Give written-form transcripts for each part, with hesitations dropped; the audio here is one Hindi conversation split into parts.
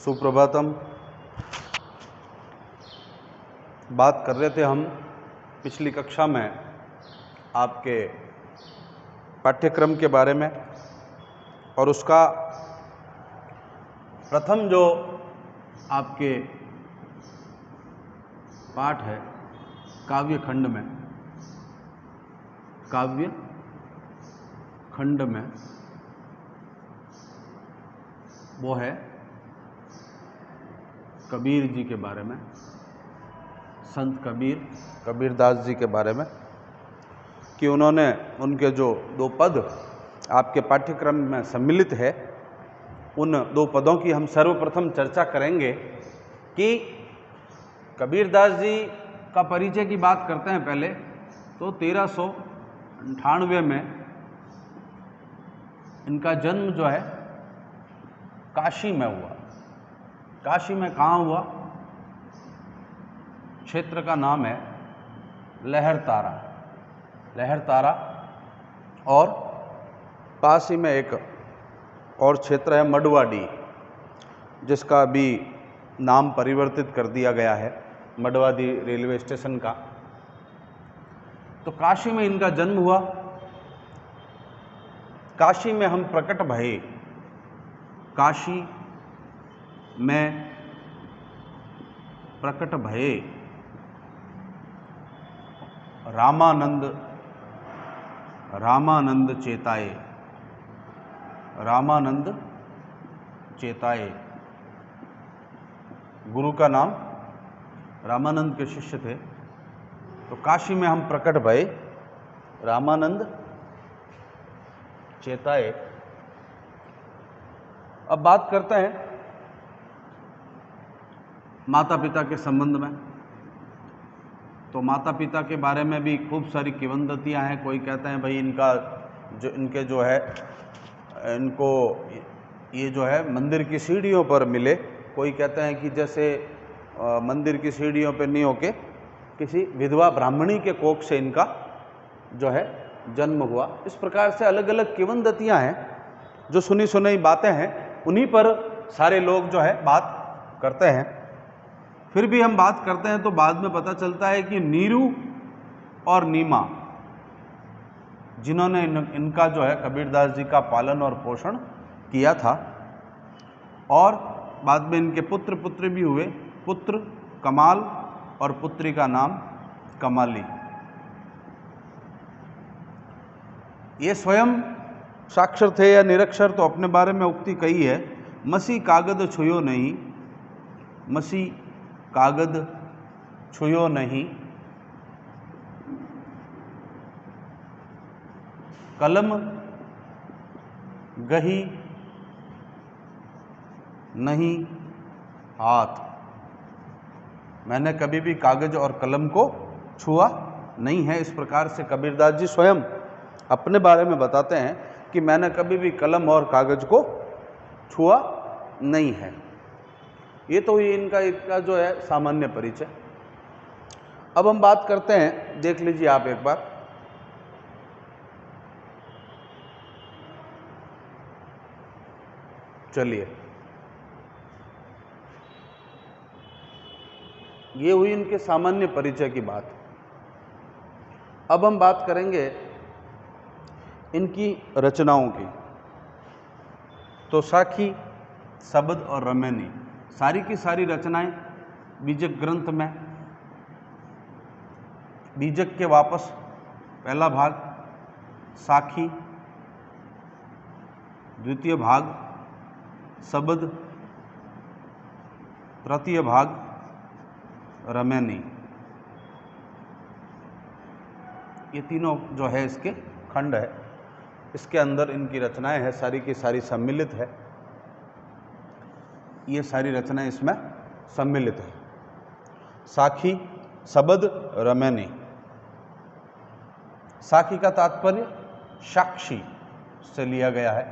सुप्रभातम। बात कर रहे थे हम पिछली कक्षा में आपके पाठ्यक्रम के बारे में, और उसका प्रथम जो आपके पाठ है काव्य खंड में वो है कबीर जी के बारे में, संत कबीरदास जी के बारे में, कि उन्होंने उनके जो 2 पद आपके पाठ्यक्रम में सम्मिलित है, उन 2 पदों की हम सर्वप्रथम चर्चा करेंगे। कि कबीरदास जी का परिचय की बात करते हैं पहले, तो 1398 में इनका जन्म जो है काशी में हुआ। काशी में कहाँ हुआ? क्षेत्र का नाम है लहरतारा, और पास ही में एक और क्षेत्र है मडवाडी, जिसका अभी नाम परिवर्तित कर दिया गया है, मडवाडी रेलवे स्टेशन का। तो काशी में इनका जन्म हुआ। काशी में हम प्रकट भये, काशी में प्रकट भये रामानंद चेताए। गुरु का नाम रामानंद के शिष्य थे। तो काशी में हम प्रकट भये, रामानंद चेताए। अब बात करते हैं माता पिता के संबंध में। तो माता पिता के बारे में भी खूब सारी किंवदंतियां हैं। कोई कहते हैं भाई इनके जो है इनको ये जो है मंदिर की सीढ़ियों पर मिले। कोई कहते हैं कि जैसे मंदिर की सीढ़ियों पर नहीं होके किसी विधवा ब्राह्मणी के कोख से इनका जो है जन्म हुआ। इस प्रकार से अलग अलग किंवदंतियां हैं, जो सुनी सुनाई बातें हैं, उन्हीं पर सारे लोग जो है बात करते हैं। फिर भी हम बात करते हैं तो बाद में पता चलता है कि नीरू और नीमा, जिन्होंने इनका जो है कबीरदास जी का पालन और पोषण किया था, और बाद में इनके पुत्र भी हुए। पुत्र कमाल और पुत्री का नाम कमाली। ये स्वयं साक्षर थे या निरक्षर, तो अपने बारे में उक्ति कही है, मसी कागद छुयो नहीं, मसी कागद छुयो नहीं, कलम गही नहीं हाथ। मैंने कभी भी कागज और कलम को छुआ नहीं है। इस प्रकार से कबीरदास जी स्वयं अपने बारे में बताते हैं कि मैंने कभी भी कलम और कागज को छुआ नहीं है। ये तो ये इनका जो है सामान्य परिचय। अब हम बात करते हैं, देख लीजिए आप एक बार, चलिए, ये हुई इनके सामान्य परिचय की बात। अब हम बात करेंगे इनकी रचनाओं की। तो साखी, शबद और रमैनी, सारी की सारी रचनाएं बीजक ग्रंथ में। बीजक के वापस पहला भाग साखी, द्वितीय भाग शबद, तृतीय भाग रमैनी। ये तीनों जो है इसके खंड है। इसके अंदर इनकी रचनाएं हैं, सारी की सारी सम्मिलित है। ये सारी रचनाएं इसमें सम्मिलित है। साखी, शबद, रमैनी। साखी का तात्पर्य साक्षी से लिया गया है,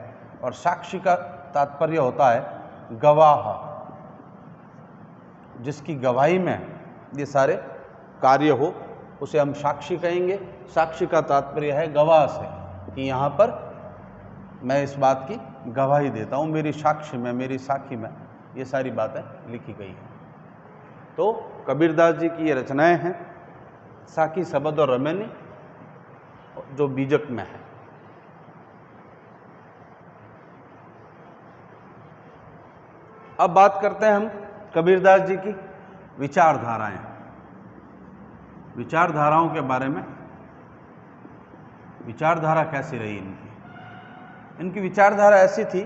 और साक्षी का तात्पर्य होता है गवाह, जिसकी गवाही में ये सारे कार्य हो, उसे हम साक्षी कहेंगे। साक्षी का तात्पर्य है गवाह से, कि यहाँ पर मैं इस बात की गवाही देता हूँ, मेरी साक्षी में, मेरी साखी में ये सारी बातें लिखी गई हैं। तो कबीरदास जी की ये रचनाएं हैं, साकी सबद और रमेनी, जो बीजक में है। अब बात करते हैं हम कबीरदास जी की विचारधाराएं, विचारधाराओं के बारे में। विचारधारा कैसी रही इनकी? इनकी विचारधारा ऐसी थी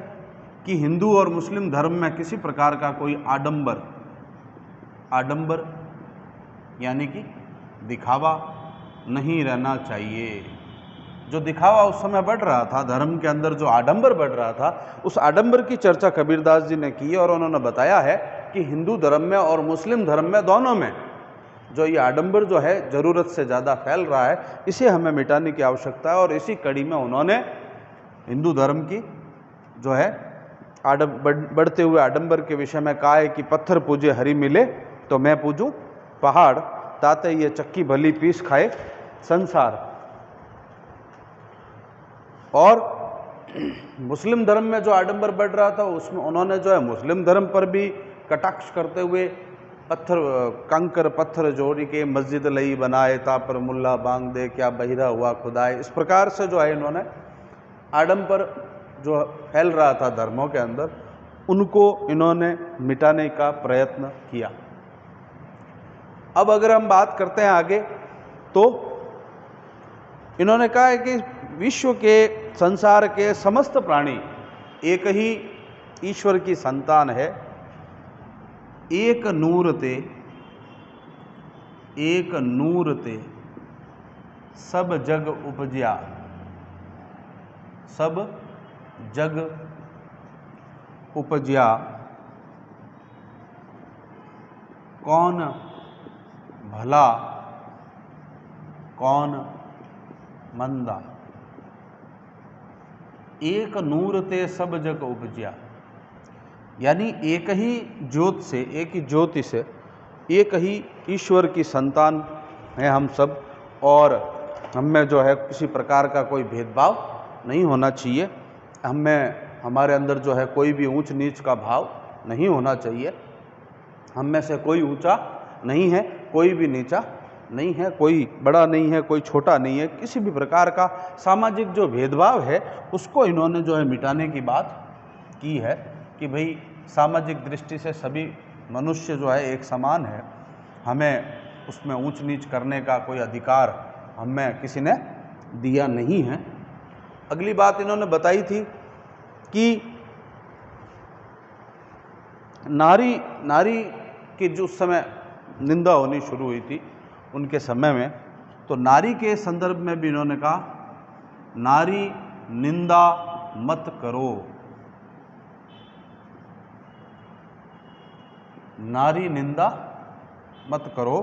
कि हिंदू और मुस्लिम धर्म में किसी प्रकार का कोई आडंबर यानी कि दिखावा नहीं रहना चाहिए। जो दिखावा उस समय बढ़ रहा था धर्म के अंदर, जो आडंबर बढ़ रहा था, उस आडंबर की चर्चा कबीरदास जी ने की और उन्होंने बताया है कि हिंदू धर्म में और मुस्लिम धर्म में, दोनों में जो ये आडंबर जो है ज़रूरत से ज़्यादा फैल रहा है, इसे हमें मिटाने की आवश्यकता है। और इसी कड़ी में उन्होंने हिंदू धर्म की जो है बढ़ते हुए आडंबर के विषय में कहा है कि पत्थर पूजे हरि मिले तो मैं पूजूं पहाड़, ताते ये चक्की भली पीस खाए संसार। और मुस्लिम धर्म में जो आडंबर बढ़ रहा था उसमें उन्होंने जो है मुस्लिम धर्म पर भी कटाक्ष करते हुए पत्थर कंकर पत्थर जोड़ी के मस्जिद लई बनाए ता पर मुल्ला बांग दे क्या बहिरा हुआ खुदाए। इस प्रकार से जो है इन्होंने आडंबर जो फैल रहा था धर्मों के अंदर, उनको इन्होंने मिटाने का प्रयत्न किया। अब अगर हम बात करते हैं आगे, तो इन्होंने कहा है कि विश्व के, संसार के समस्त प्राणी एक ही ईश्वर की संतान है। एक नूर ते सब जग उपज्या, सब जग उपज्या कौन भला कौन मंदा। एक नूर ते सब जग उपज्या, यानी एक ही ज्योत से, एक ही ज्योति से, एक ही ईश्वर की संतान हैं हम सब। और हमें जो है किसी प्रकार का कोई भेदभाव नहीं होना चाहिए। हमारे अंदर जो है कोई भी ऊंच नीच का भाव नहीं होना चाहिए। हम में से कोई ऊंचा नहीं है, कोई भी नीचा नहीं है, कोई बड़ा नहीं है, कोई छोटा नहीं है। किसी भी प्रकार का सामाजिक जो भेदभाव है उसको इन्होंने जो है मिटाने की बात की है कि भाई सामाजिक दृष्टि से सभी मनुष्य जो है एक समान है, हमें उसमें ऊंच नीच करने का कोई अधिकार हमें किसी ने दिया नहीं है। अगली बात इन्होंने बताई थी कि नारी की जो उस समय निंदा होनी शुरू हुई थी उनके समय में, तो नारी के संदर्भ में भी इन्होंने कहा नारी निंदा मत करो, नारी निंदा मत करो।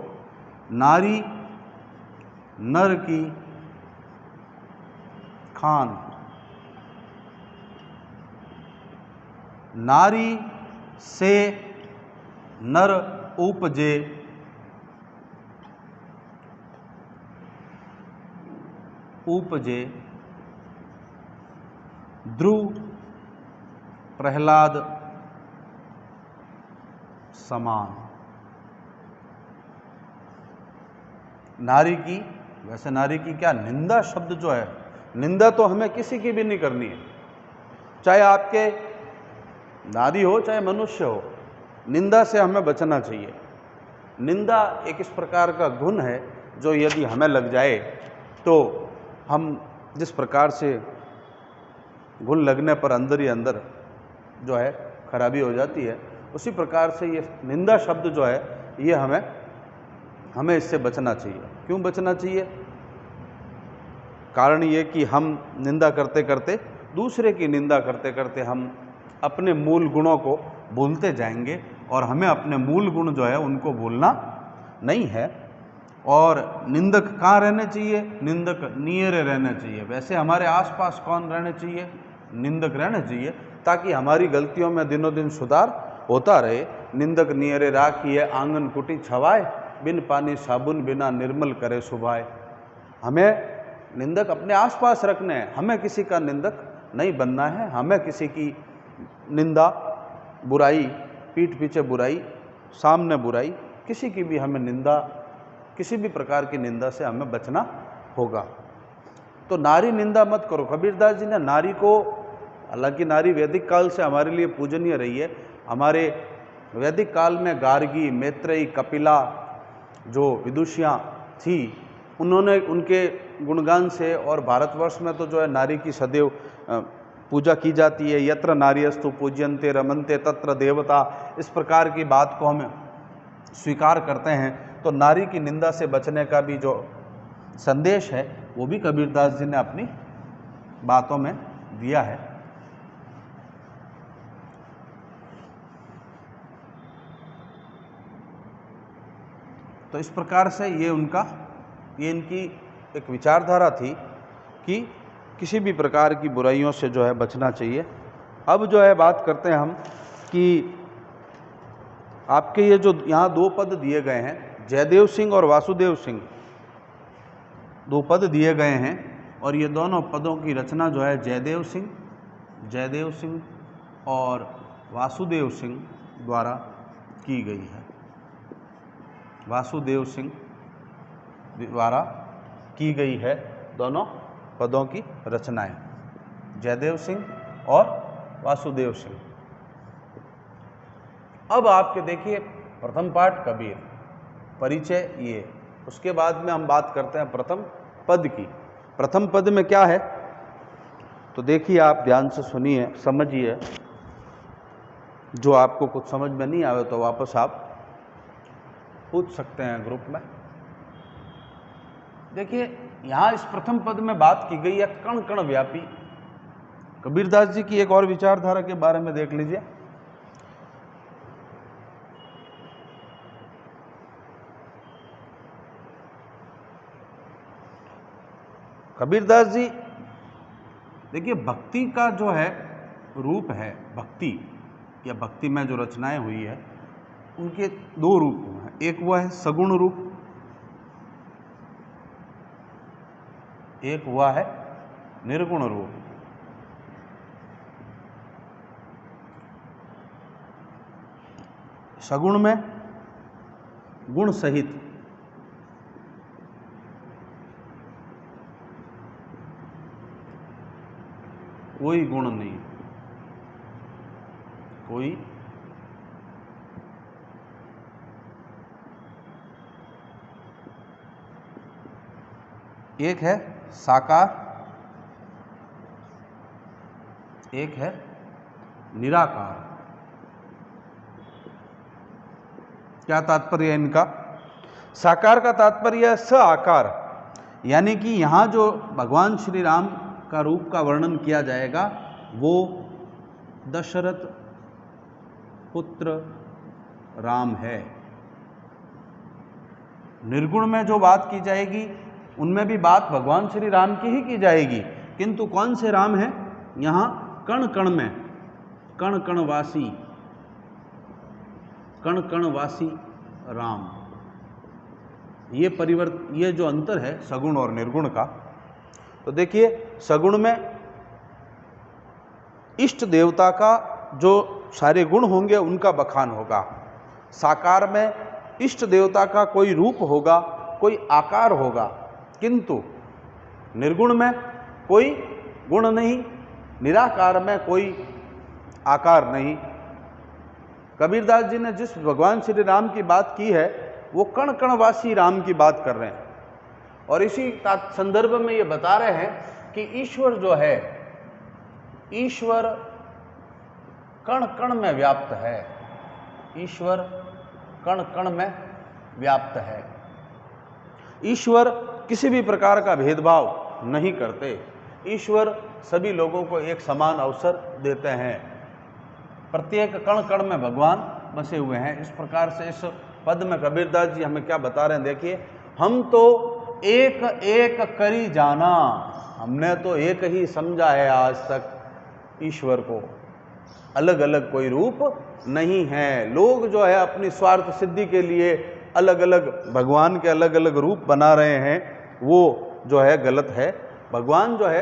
नारी नर की खान, नारी से नर उपजे, ध्रुव प्रहलाद समान। नारी की, वैसे नारी की क्या निंदा शब्द जो है, निंदा तो हमें किसी की भी नहीं करनी है, चाहे आपके नारी हो चाहे मनुष्य हो, निंदा से हमें बचना चाहिए। निंदा एक इस प्रकार का गुण है जो यदि हमें लग जाए तो हम जिस प्रकार से घुन लगने पर अंदर ही अंदर जो है खराबी हो जाती है, उसी प्रकार से ये निंदा शब्द जो है ये हमें इससे बचना चाहिए। क्यों बचना चाहिए? कारण ये कि हम निंदा करते करते, दूसरे की निंदा करते करते हम अपने मूल गुणों को भूलते जाएंगे और हमें अपने मूल गुण जो है उनको भूलना नहीं है। और निंदक कहाँ रहने चाहिए? निंदक नियरे रहने चाहिए। वैसे हमारे आसपास कौन रहने चाहिए? निंदक रहने चाहिए, ताकि हमारी गलतियों में दिनों दिन सुधार होता रहे। निंदक नियरे राखिए आंगन कुटी छवाए, बिन पानी साबुन बिना निर्मल करे सुभाए। हमें निंदक अपने आसपास रखने हैं, हमें किसी का निंदक नहीं बनना है। हमें किसी की निंदा बुराई पीठ पीछे बुराई, सामने बुराई, किसी की भी हमें निंदा, किसी भी प्रकार की निंदा से हमें बचना होगा। तो नारी निंदा मत करो। कबीरदास जी ने नारी को, हालांकि नारी वैदिक काल से हमारे लिए पूजनीय रही है। हमारे वैदिक काल में गार्गी, मैत्रेयी, कपिला जो विदुषियाँ थी, उन्होंने उनके गुणगान से, और भारतवर्ष में तो जो है नारी की सदैव पूजा की जाती है। यत्र नार्यस्तु पूज्यन्ते रमन्ते तत्र देवता, इस प्रकार की बात को हम स्वीकार करते हैं। तो नारी की निंदा से बचने का भी जो संदेश है वो भी कबीरदास जी ने अपनी बातों में दिया है। तो इस प्रकार से ये इनकी एक विचारधारा थी कि किसी भी प्रकार की बुराइयों से जो है बचना चाहिए। अब जो है बात करते हैं हम कि आपके ये जो यहाँ दो पद दिए गए हैं, जयदेव सिंह और वासुदेव सिंह, दो पद दिए गए हैं, और ये दोनों पदों की रचना जो है जयदेव सिंह और वासुदेव सिंह द्वारा की गई है। वासुदेव सिंह द्वारा की गई है दोनों पदों की रचनाएं, जयदेव सिंह और वासुदेव सिंह। अब आपके देखिए प्रथम पाठ कबीर, परिचय ये, उसके बाद में हम बात करते हैं प्रथम पद की। प्रथम पद में क्या है तो देखिए, आप ध्यान से सुनिए, समझिए। जो आपको कुछ समझ में नहीं आवे तो वापस आप पूछ सकते हैं ग्रुप में। देखिए यहाँ इस प्रथम पद में बात की गई है कण कण व्यापी। कबीरदास जी की एक और विचारधारा के बारे में देख लीजिए। कबीरदास जी देखिए, भक्ति का जो है रूप है, भक्ति या भक्ति में जो रचनाएं हुई है उनके दो रूप हैं। एक वो है सगुण रूप, एक हुआ है निर्गुण रूप। सगुण में गुण सहित, कोई गुण नहीं, कोई एक है साकार, एक है निराकार। क्या तात्पर्य है इनका? साकार का तात्पर्य है स आकार, यानी कि यहां जो भगवान श्री राम का रूप का वर्णन किया जाएगा वो दशरथ पुत्र राम है। निर्गुण में जो बात की जाएगी उनमें भी बात भगवान श्री राम की ही की जाएगी, किंतु कौन से राम है? यहाँ कण कण में, कण कणवासी, कण कणवासी राम। ये जो अंतर है सगुण और निर्गुण का। तो देखिए, सगुण में इष्ट देवता का जो सारे गुण होंगे उनका बखान होगा। साकार में इष्ट देवता का कोई रूप होगा, कोई आकार होगा, किंतु निर्गुण में कोई गुण नहीं, निराकार में कोई आकार नहीं। कबीरदास जी ने जिस भगवान श्री राम की बात की है वो कण कणवासी राम की बात कर रहे हैं, और इसी संदर्भ में ये बता रहे हैं कि ईश्वर जो है, ईश्वर कण कण में व्याप्त है। ईश्वर कण कण में व्याप्त है। ईश्वर किसी भी प्रकार का भेदभाव नहीं करते। ईश्वर सभी लोगों को एक समान अवसर देते हैं। प्रत्येक कण कण में भगवान बसे हुए हैं। इस प्रकार से इस पद में कबीरदास जी हमें क्या बता रहे हैं, देखिए, हम तो एक एक करी जाना, हमने तो एक ही समझा है आज तक ईश्वर को, अलग अलग कोई रूप नहीं है। लोग जो है अपनी स्वार्थ सिद्धि के लिए अलग अलग भगवान के अलग अलग रूप बना रहे हैं, वो जो है गलत है। भगवान जो है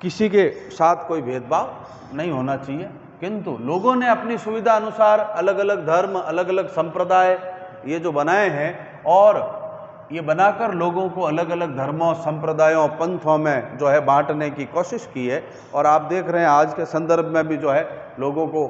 किसी के साथ कोई भेदभाव नहीं होना चाहिए। किंतु लोगों ने अपनी सुविधा अनुसार अलग अलग धर्म, अलग अलग संप्रदाय ये जो बनाए हैं, और ये बनाकर लोगों को अलग अलग धर्मों, संप्रदायों, पंथों में जो है बांटने की कोशिश की है। और आप देख रहे हैं आज के संदर्भ में भी जो है लोगों को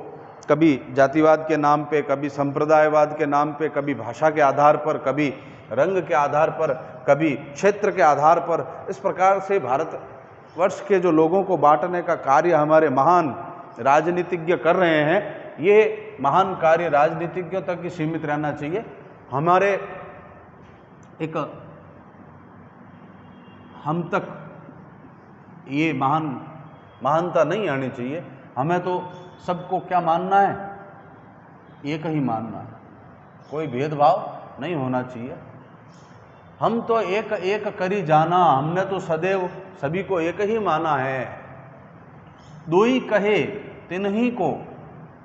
कभी जातिवाद के नाम पे, कभी संप्रदायवाद के नाम पे, कभी भाषा के आधार पर, कभी रंग के आधार पर, कभी क्षेत्र के आधार पर, इस प्रकार से भारतवर्ष के जो लोगों को बांटने का कार्य हमारे महान राजनीतिज्ञ कर रहे हैं, ये महान कार्य राजनीतिज्ञों तक ही सीमित रहना चाहिए। हमारे एक हम तक ये महानता नहीं आनी चाहिए। हमें तो सबको क्या मानना है, एक ही मानना है, कोई भेदभाव नहीं होना चाहिए। हम तो एक एक करी जाना, हमने तो सदैव सभी को एक ही माना है। दो ही कहे तिन्हीं को,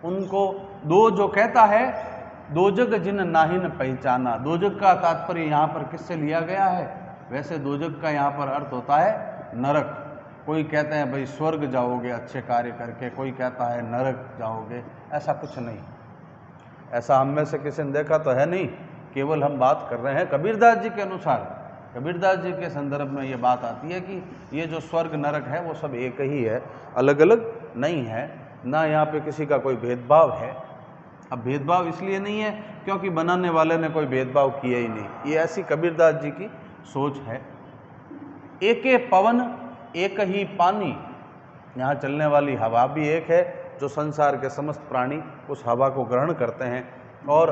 उनको दो जो कहता है, दो जग जिन नाहिन पहचाना। दो जग का तात्पर्य यहाँ पर किससे लिया गया है? वैसे दो जग का यहाँ पर अर्थ होता है नरक। कोई कहते हैं भाई स्वर्ग जाओगे अच्छे कार्य करके, कोई कहता है नरक जाओगे। ऐसा कुछ नहीं, ऐसा हम में से किसी ने देखा तो है नहीं, केवल हम बात कर रहे हैं कबीरदास जी के अनुसार। कबीरदास जी के संदर्भ में ये बात आती है कि ये जो स्वर्ग नरक है वो सब एक ही है, अलग अलग नहीं है, ना यहाँ पे किसी का कोई भेदभाव है। अब भेदभाव इसलिए नहीं है क्योंकि बनाने वाले ने कोई भेदभाव किया ही नहीं, ये ऐसी कबीरदास जी की सोच है। एके पवन एक ही पानी, यहाँ चलने वाली हवा भी एक है, जो संसार के समस्त प्राणी उस हवा को ग्रहण करते हैं। और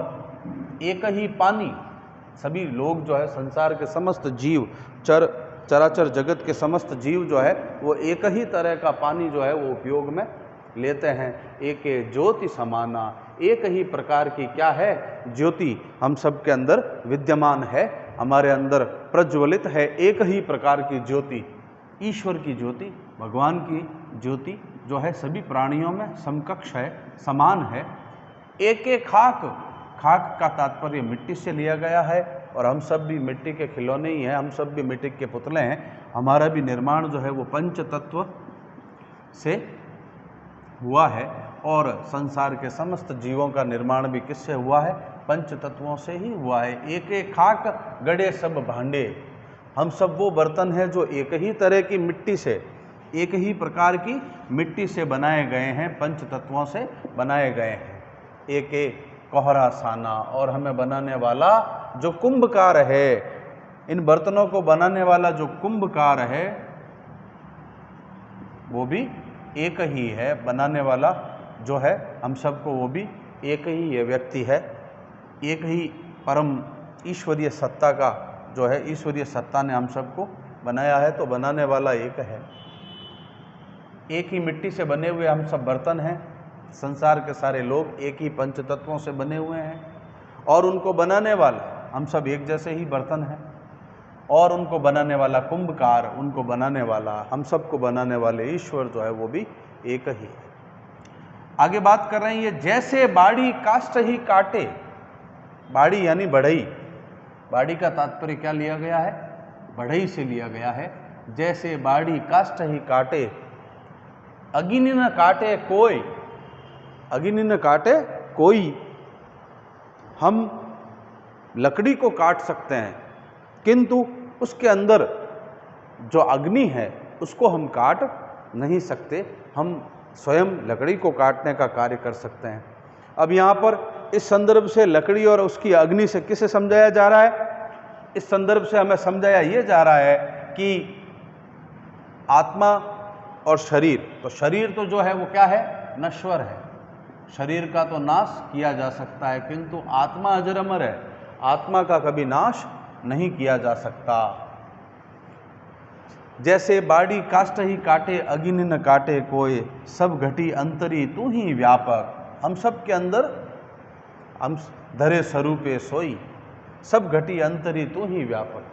एक ही पानी, सभी लोग जो है संसार के समस्त जीव, चराचर जगत के समस्त जीव जो है वो एक ही तरह का पानी जो है वो उपयोग में लेते हैं। एक ज्योति समाना, एक ही प्रकार की क्या है? ज्योति हम सब के अंदर विद्यमान है, हमारे अंदर प्रज्वलित है एक ही प्रकार की ज्योति, ईश्वर की ज्योति, भगवान की ज्योति जो है सभी प्राणियों में समकक्ष है, समान है। एक एक खाक, खाक का तात्पर्य मिट्टी से लिया गया है, और हम सब भी मिट्टी के खिलौने ही हैं, हम सब भी मिट्टी के पुतले हैं। हमारा भी निर्माण जो है वो पंच तत्व से हुआ है, और संसार के समस्त जीवों का निर्माण भी किससे हुआ है? पंच तत्वों से ही हुआ है। एक एक खाक गड़े सब भांडे, हम सब वो बर्तन हैं जो एक ही तरह की मिट्टी से, एक ही प्रकार की मिट्टी से बनाए गए हैं, पंच तत्वों से बनाए गए हैं। एक एक कोहरा साना, और हमें बनाने वाला जो कुंभकार है, इन बर्तनों को बनाने वाला जो कुंभकार है वो भी एक ही है। बनाने वाला जो है हम सबको वो भी एक ही है, व्यक्ति है, एक ही परम ईश्वरीय सत्ता का जो है, ईश्वरीय सत्ता ने हम सबको बनाया है, तो बनाने वाला एक है। एक ही मिट्टी से बने हुए हम सब बर्तन हैं, संसार के सारे लोग एक ही पंच तत्वों से बने हुए हैं, और उनको बनाने वाला हम सब एक जैसे ही बर्तन हैं, और उनको बनाने वाला कुंभकार, उनको बनाने वाला, हम सबको बनाने वाले ईश्वर जो है वो भी एक ही है। आगे बात कर रहे हैं ये, जैसे बाड़ी काष्ठ ही काटे, बाड़ी यानी बढ़ई, बाड़ी का तात्पर्य क्या लिया गया है? बढ़ई से लिया गया है। जैसे बाड़ी काष्ठ ही काटे, अग्नि न काटे कोई, अग्नि न काटे कोई। हम लकड़ी को काट सकते हैं, किंतु उसके अंदर जो अग्नि है उसको हम काट नहीं सकते, हम स्वयं लकड़ी को काटने का कार्य कर सकते हैं। अब यहाँ पर इस संदर्भ से लकड़ी और उसकी अग्नि से किसे समझाया जा रहा है? इस संदर्भ से हमें समझाया ये जा रहा है कि आत्मा और शरीर, तो शरीर तो जो है वो क्या है? नश्वर है, शरीर का तो नाश किया जा सकता है, किंतु आत्मा अजर अमर है, आत्मा का कभी नाश नहीं किया जा सकता। जैसे बाड़ी काष्ठ ही काटे, अग्नि न काटे कोई, सब घटी अंतरी तू ही व्यापक। हम सब के अंदर हम धरे स्वरूपे सोई, सब घटी अंतरी तू ही व्यापक।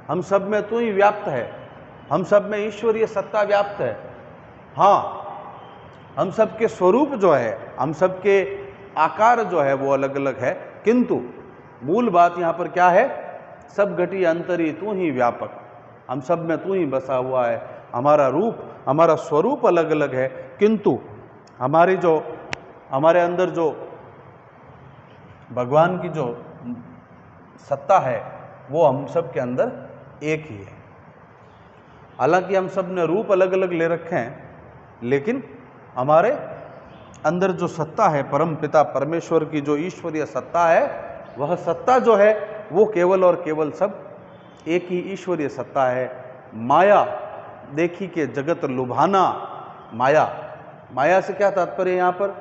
हम सब में तू ही व्याप्त है, हम सब में ईश्वरीय सत्ता व्याप्त है। हाँ, हम सब के स्वरूप जो है, हम सब के आकार जो है वो अलग अलग है, किंतु मूल बात यहाँ पर क्या है? सब घटी अंतरी तू ही व्यापक, हम सब में तू ही बसा हुआ है। हमारा रूप, हमारा स्वरूप अलग अलग है, किंतु हमारी जो हमारे अंदर जो भगवान की जो सत्ता है वो हम सब के अंदर एक ही है। हालांकि हम सब ने रूप अलग अलग ले रखे हैं, लेकिन हमारे अंदर जो सत्ता है, परम पिता परमेश्वर की जो ईश्वरीय सत्ता है, वह सत्ता जो है वो केवल और केवल सब एक ही ईश्वरीय सत्ता है। माया देखी के जगत लुभाना। माया, माया से क्या तात्पर्य यहाँ पर?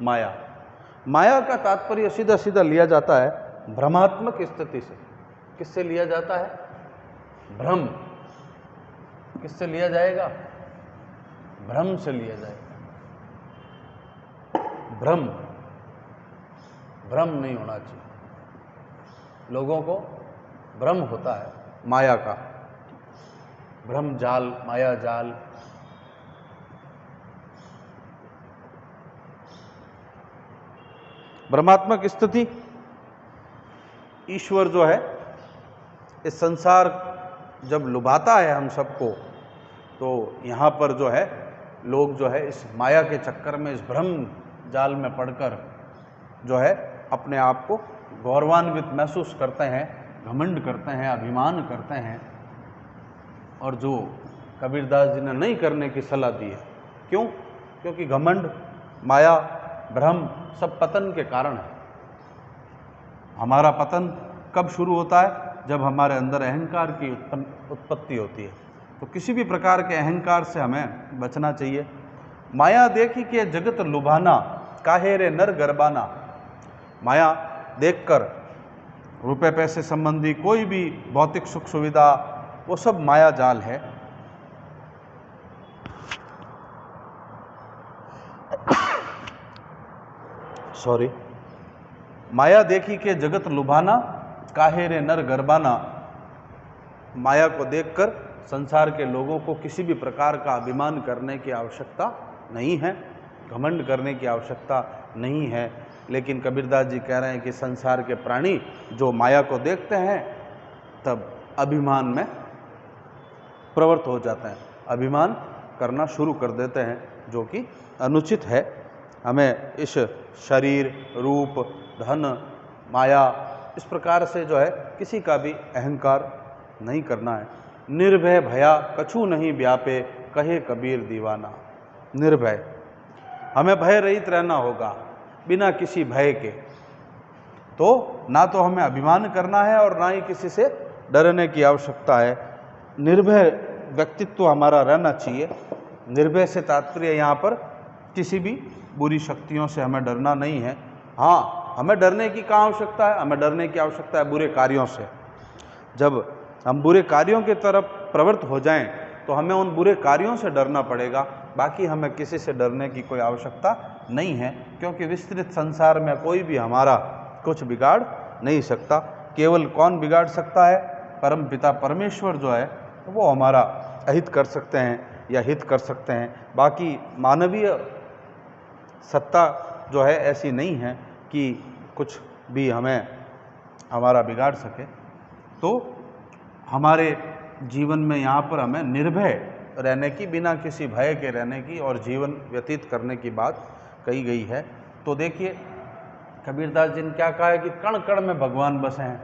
माया, माया का तात्पर्य सीधा सीधा लिया जाता है भ्रमात्मक स्थिति से। किससे लिया जाता है? भ्रम। किससे लिया जाएगा? भ्रम से लिया जाएगा। भ्रम, भ्रम नहीं होना चाहिए। लोगों को भ्रम होता है माया का, भ्रम जाल, माया जाल। भ्रमात्मक स्थिति। ईश्वर जो है इस संसार जब लुभाता है हम सबको, तो यहाँ पर जो है लोग जो है इस माया के चक्कर में, इस भ्रम जाल में पड़कर जो है अपने आप को गौरवान्वित महसूस करते हैं, घमंड करते हैं, अभिमान करते हैं, और जो कबीरदास जी ने नहीं करने की सलाह दी है। क्यों? क्योंकि घमंड, माया, भ्रम सब पतन के कारण है। हमारा पतन कब शुरू होता है? जब हमारे अंदर अहंकार की उत्पत्ति होती है। तो किसी भी प्रकार के अहंकार से हमें बचना चाहिए। माया देखी के जगत लुभाना, काहे रे नर गरबाना। माया देखकर रुपए पैसे संबंधी कोई भी भौतिक सुख सुविधा, वो सब माया जाल है। सॉरी। माया देखी के जगत लुभाना, काहे रे नर गरबाना। माया को देखकर संसार के लोगों को किसी भी प्रकार का अभिमान करने की आवश्यकता नहीं है, घमंड करने की आवश्यकता नहीं है। लेकिन कबीरदास जी कह रहे हैं कि संसार के प्राणी जो माया को देखते हैं तब अभिमान में प्रवृत्त हो जाते हैं, अभिमान करना शुरू कर देते हैं, जो कि अनुचित है। हमें इस शरीर, रूप, धन, माया, इस प्रकार से जो है किसी का भी अहंकार नहीं करना है। निर्भय भया कछु नहीं व्यापे, कहे कबीर दीवाना। निर्भय, हमें भय रहित रहना होगा, बिना किसी भय के। तो ना तो हमें अभिमान करना है और ना ही किसी से डरने की आवश्यकता है। निर्भय व्यक्तित्व हमारा रहना चाहिए। निर्भय से तात्पर्य यहाँ पर किसी भी बुरी शक्तियों से हमें डरना नहीं है। हाँ, हमें डरने की कहाँ आवश्यकता है? हमें डरने की आवश्यकता है बुरे कार्यों से। जब हम बुरे कार्यों की तरफ प्रवृत्त हो जाएं तो हमें उन बुरे कार्यों से डरना पड़ेगा। बाकी हमें किसी से डरने की कोई आवश्यकता नहीं है, क्योंकि विस्तृत संसार में कोई भी हमारा कुछ बिगाड़ नहीं सकता। केवल कौन बिगाड़ सकता है? परम पिता परमेश्वर जो है वो हमारा अहित कर सकते हैं या हित कर सकते हैं। बाकी मानवीय सत्ता जो है ऐसी नहीं है कि कुछ भी हमें हमारा बिगाड़ सके। तो हमारे जीवन में यहाँ पर हमें निर्भय रहने की, बिना किसी भय के रहने की और जीवन व्यतीत करने की बात कही गई है। तो देखिए कबीरदास जी ने क्या कहा है कि कण कण में भगवान बसे हैं।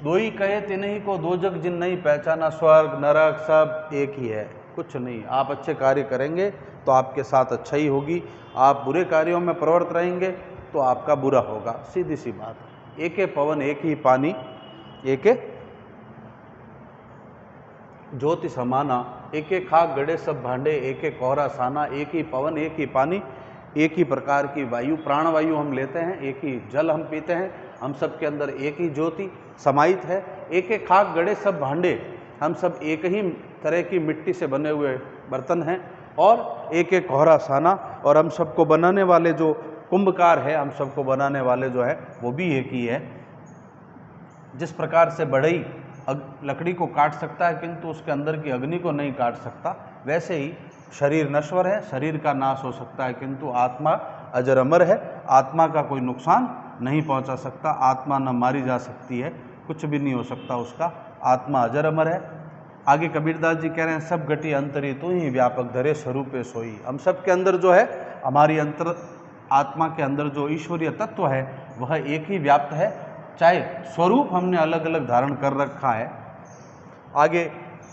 दो ही कहे तिन्हीं को दो जग जिन नहीं पहचाना, स्वर्ग नरक सब एक ही है, कुछ नहीं। आप अच्छे कार्य करेंगे तो आपके साथ अच्छा ही होगी, आप बुरे कार्यों में प्रवृत्त रहेंगे तो आपका बुरा होगा, सीधी सी बात है। एक पवन एक ही पानी, एक ज्योति समाना, एक खाक गड़े सब भांडे, एक कोहरा साना। एक ही पवन एक ही पानी, एक ही प्रकार की वायु, प्राणवायु हम लेते हैं, एक ही जल हम पीते हैं, हम सब के अंदर एक ही ज्योति समाहित है। एक खाक गड़े सब भांडे, हम सब एक ही तरह की मिट्टी से बने हुए बर्तन हैं। और एक कोहरा साना, और हम सबको बनाने वाले जो कुंभकार है, हम सबको बनाने वाले जो है वो भी एक ही है। जिस प्रकार से बढ़ई लकड़ी को काट सकता है किंतु उसके अंदर की अग्नि को नहीं काट सकता, वैसे ही शरीर नश्वर है, शरीर का नाश हो सकता है किंतु आत्मा अजर अमर है। आत्मा का कोई नुकसान नहीं पहुंचा सकता, आत्मा न मारी जा सकती है, कुछ भी नहीं हो सकता उसका, आत्मा अजर अमर है। आगे कबीरदास जी कह रहे हैं सब घटी अंतरी तू ही व्यापक धरे स्वरूपे सोई। हम सब के अंदर जो है हमारी आत्मा के अंदर जो ईश्वरीय तत्व है वह एक ही व्याप्त है, चाहे स्वरूप हमने अलग अलग धारण कर रखा है। आगे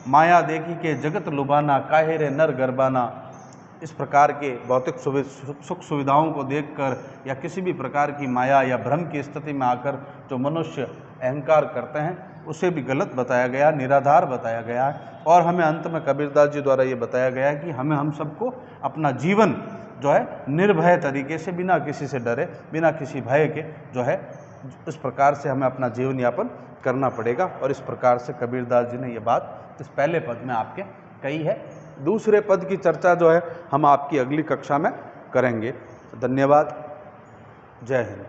माया देखी के जगत लुभाना, काहे रे नर गरबाना, इस प्रकार के भौतिक सुख सुविधाओं को देखकर या किसी भी प्रकार की माया या भ्रम की स्थिति में आकर जो मनुष्य अहंकार करते हैं उसे भी गलत बताया गया, निराधार बताया गया है। और हमें अंत में कबीरदास जी द्वारा ये बताया गया है कि हम सबको अपना जीवन जो है निर्भय तरीके से, बिना किसी से डरे, बिना किसी भय के जो है इस प्रकार से हमें अपना जीवन यापन करना पड़ेगा। और इस प्रकार से कबीरदास जी ने ये बात इस पहले पद में आपके कही है। दूसरे पद की चर्चा जो है हम आपकी अगली कक्षा में करेंगे। धन्यवाद। जय हिंद।